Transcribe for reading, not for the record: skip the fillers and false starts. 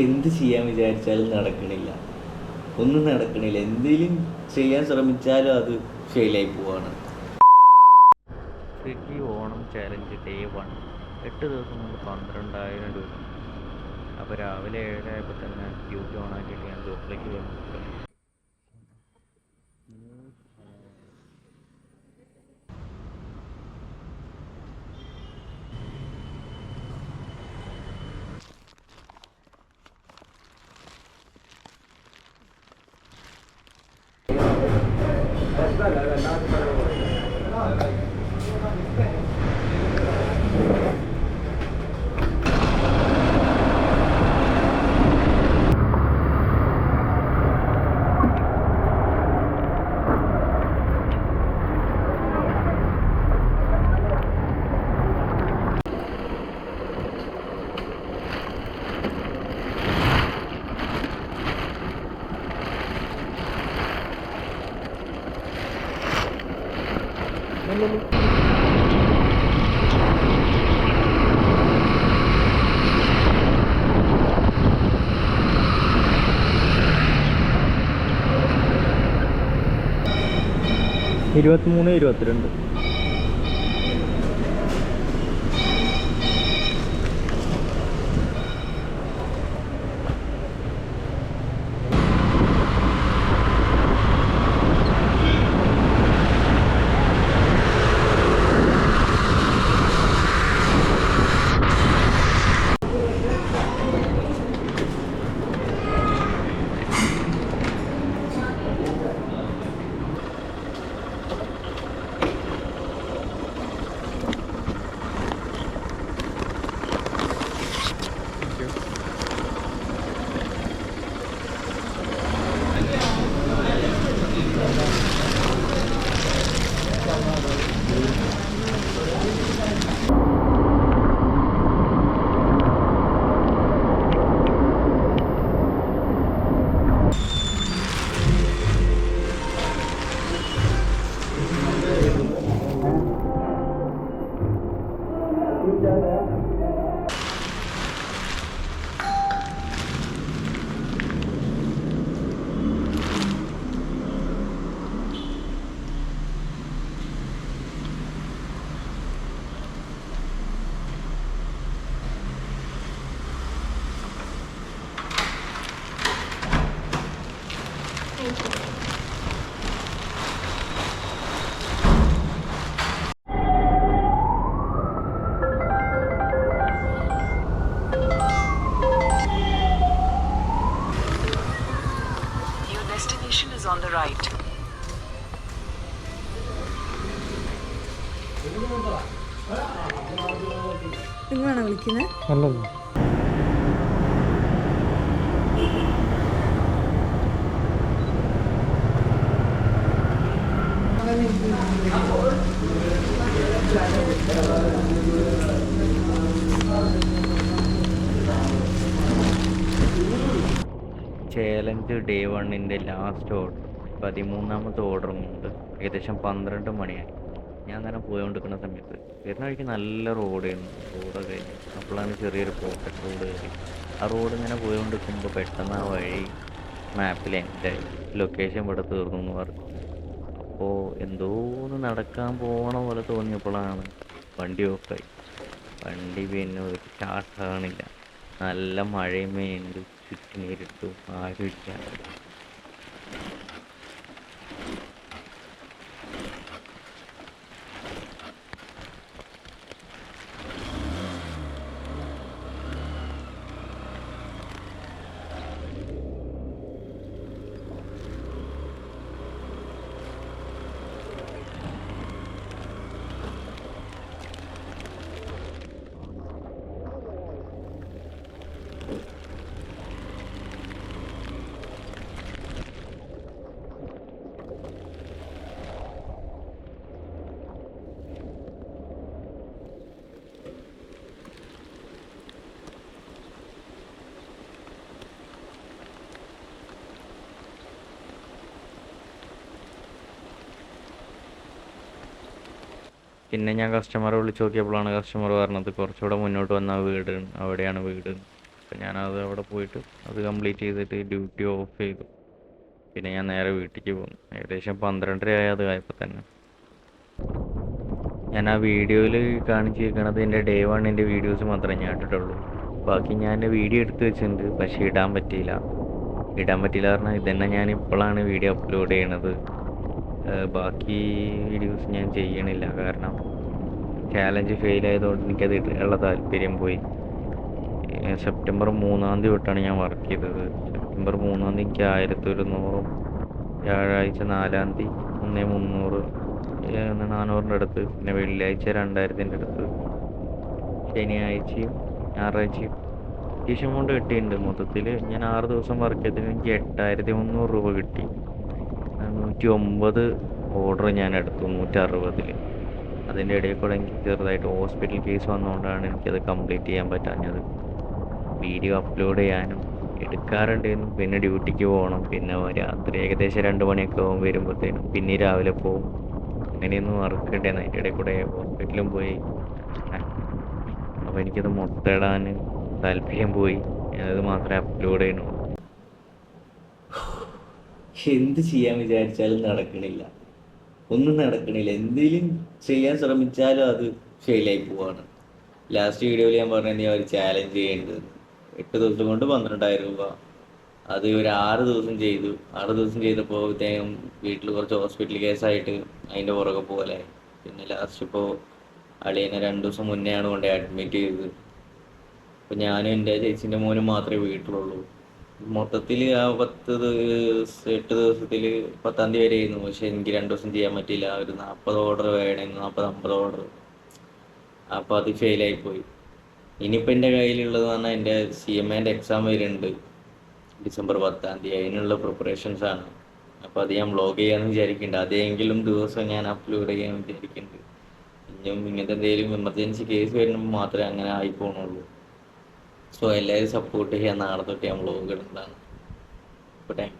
എന്ത് ചെയ്യാൻ വിചാരിച്ചാലും നടക്കണില്ല, ഒന്നും നടക്കണില്ല. എന്തെങ്കിലും ചെയ്യാൻ ശ്രമിച്ചാലും അത് ഫെയിലായി പോവാണ്. സ്വിഗ്ഗി ഓണം ചാലഞ്ച് ഡേ 1, 8 ദിവസം കൊണ്ട് 12,000 രൂപ. അപ്പോൾ രാവിലെ 7 ആയപ്പോൾ തന്നെ ഡ്യൂട്ടി ഓണാക്കിയിട്ട് ഞാൻ ജോബിലേക്ക് പോയി നോക്കുക. ഇരുപത്തിമൂന്ന് 22. On the right. നിങ്ങളാണോ വിളിക്കുന്നത്? അല്ലല്ലോ. ചാലഞ്ച് ഡേ 1ൻ്റെ ലാസ്റ്റ് ഓർഡർ, 13ാമത്തെ ഓർഡറും കൊണ്ട് ഏകദേശം 12 മണിയായി. ഞാൻ അങ്ങനെ പോയോണ്ടിരിക്കുന്ന സമയത്ത് വരുന്ന വഴിക്ക് നല്ല റോഡായിരുന്നു. റോഡ് കഴിഞ്ഞ് അപ്പോഴാണ് ചെറിയൊരു പോക്കറ്റ് റോഡ് കയറി. ആ റോഡ് ഇങ്ങനെ പോയോണ്ടിരിക്കുമ്പോൾ പെട്ടെന്ന് ആ വഴി മാപ്പിൽ എൻ്റായി. ലൊക്കേഷൻ ഇവിടെ തീർന്നു എന്ന് പറഞ്ഞു. അപ്പോൾ എന്തോ ഒന്ന് നടക്കാൻ പോകണ പോലെ തോന്നിയപ്പോഴാണ് വണ്ടി ഓഫായി. വണ്ടി പിന്നെ ഒരു സ്റ്റാർട്ടാകണില്ല. നല്ല മഴയും പെയ്യുന്നുണ്ട്, ചുറ്റും നേരിട്ടു, ആരും ഇല്ല. ഞാൻ കസ്റ്റമറെ വിളിച്ച് നോക്കിയപ്പോഴാണ് കസ്റ്റമർ പറഞ്ഞത് കുറച്ചുകൂടെ മുന്നോട്ട് വന്നാൽ വീട്, അവിടെയാണ് വീട്. അപ്പം ഞാനത് അവിടെ പോയിട്ട് അത് കംപ്ലീറ്റ് ചെയ്തിട്ട് ഡ്യൂട്ടി ഓഫ് ചെയ്തു. പിന്നെ ഞാൻ നേരെ വീട്ടിലേക്ക് പോന്നു. ഏകദേശം 12:30 ആയി അത് ആയപ്പോൾ തന്നെ. ഞാൻ ആ വീഡിയോയിൽ കാണിച്ചിരിക്കണത് എൻ്റെ ഡേ വണ്ണിൻ്റെ വീഡിയോസ് മാത്രമേ ഞാൻ ഇട്ടിട്ടുള്ളൂ. ബാക്കി ഞാൻ വീഡിയോ എടുത്ത് വെച്ചിട്ടുണ്ട്, പക്ഷേ ഇടാൻ പറ്റിയില്ല പറഞ്ഞാൽ ഇതന്നെ ഞാൻ ഇപ്പോഴാണ് വീഡിയോ അപ്ലോഡ് ചെയ്യണത്. ബാക്കി വീഡിയോസ് ഞാൻ ചെയ്യണില്ല, കാരണം ചാലഞ്ച് ഫെയിൽ ആയതുകൊണ്ട് എനിക്കത് ഇടാനുള്ള താല്പര്യം പോയി. സെപ്റ്റംബർ 3-ാം തീയതി തൊട്ടാണ് ഞാൻ വർക്ക് ചെയ്തത്. സെപ്റ്റംബർ 3-ാം തീയതി എനിക്ക് 1100, വ്യാഴാഴ്ച 4-ാം തീയതി 1300, 400-ൻ്റെ അടുത്ത്, പിന്നെ വെള്ളിയാഴ്ച 2000-ൻ്റെ അടുത്ത്, ശനിയാഴ്ചയും ഞായറാഴ്ചയും അത്യാവശ്യം എമൗണ്ട് കിട്ടിയിട്ടുണ്ട്. മൊത്തത്തിൽ ഞാൻ 6 ദിവസം വർക്ക് ചെയ്തതിന് എനിക്ക് 8300 രൂപ കിട്ടി. 109 ഓർഡർ ഞാൻ എടുത്തു 160-ൽ. അതിൻ്റെ ഇടയിൽ കൂടെ എനിക്ക് ചെറുതായിട്ട് ഹോസ്പിറ്റൽ കേസ് വന്നുകൊണ്ടാണ് എനിക്കത് കംപ്ലീറ്റ് ചെയ്യാൻ പറ്റാഞ്ഞത്. വീഡിയോ അപ്ലോഡ് ചെയ്യാനും എടുക്കാറുണ്ടായിരുന്നു, പിന്നെ ഡ്യൂട്ടിക്ക് പോകണം, പിന്നെ രാത്രി ഏകദേശം 2 മണിയൊക്കെ ആവും വരുമ്പോഴത്തേനും, പിന്നെ രാവിലെ പോവും. അങ്ങനെയൊന്നും വർക്ക് ഉണ്ടായിരുന്നു. അതിൻ്റെ ഇടയിൽ കൂടെ ഹോസ്പിറ്റലും പോയി. അപ്പോൾ എനിക്കത് മൊത്തം ഇടാൻ താല്പര്യം പോയി. ഞാനത് മാത്രമേ അപ്ലോഡ് ചെയ്യണുള്ളൂ. എന്ത് ചെയ്യാൻ വിചാരിച്ചാലും നടക്കണില്ല, ഒന്നും നടക്കണില്ല. എന്തെങ്കിലും ചെയ്യാൻ ശ്രമിച്ചാലും അത് ഫെയിലായി പോവാണ്. ലാസ്റ്റ് വീഡിയോയിൽ ഞാൻ പറഞ്ഞത് ഞാൻ ഒരു ചാലഞ്ച് ചെയ്യേണ്ടത് 8 ദിവസം കൊണ്ട് 12,000 രൂപ. അത് ഒരു 6 ദിവസം ചെയ്തു. 6 ദിവസം ചെയ്തപ്പോഴത്തേക്കും വീട്ടിൽ കുറച്ച് ഹോസ്പിറ്റൽ കേസായിട്ട് അതിൻ്റെ പുറകെ പോലെ. പിന്നെ ലാസ്റ്റ് ഇപ്പോൾ അളിയനെ 2 ദിവസം മുന്നെയാണ് കൊണ്ടുപോയി അഡ്മിറ്റ് ചെയ്തത്. അപ്പോൾ ഞാനും എൻ്റെ ചേച്ചീൻ്റെ മോനും മാത്രമേ വീട്ടിലുള്ളൂ. മൊത്തത്തിൽ ആ 8 ദിവസത്തിൽ 10-ാം തീയതി വരെ ആയിരുന്നു. പക്ഷെ എനിക്ക് 2 ദിവസം ചെയ്യാൻ പറ്റിയില്ല. ഒരു 40 ഓർഡർ വേണമെങ്കിൽ 40-50 ഓർഡർ. അപ്പോൾ അത് ഫെയിലായിപ്പോയി. ഇനിയിപ്പോൾ എൻ്റെ കയ്യിലുള്ളത് പറഞ്ഞാൽ എൻ്റെ CMAൻ്റെ എക്സാം വരുന്നുണ്ട് ഡിസംബർ 10-ാം തീയതി. അതിനുള്ള പ്രിപ്പറേഷൻസാണ്. അപ്പോൾ അത് ഞാൻ വ്ളോഗ് ചെയ്യാമെന്ന് വിചാരിക്കുന്നുണ്ട്. അതെങ്കിലും ദിവസം ഞാൻ അപ്ലോഡ് ചെയ്യാമെന്ന് വിചാരിക്കുന്നുണ്ട്. ഇനിയും ഇങ്ങനത്തെ എന്തെങ്കിലും എമർജൻസി കേസ് വരുമ്പോൾ മാത്രമേ അങ്ങനെ ആയി പോകണുള്ളൂ. സോ എല്ലാവരും സപ്പോർട്ട് ചെയ്യാൻ നാളെ തൊട്ട് ഞാൻ വ്ളോഗ് ഇടുന്നതാണ്. അപ്പോൾ താങ്ക് യു.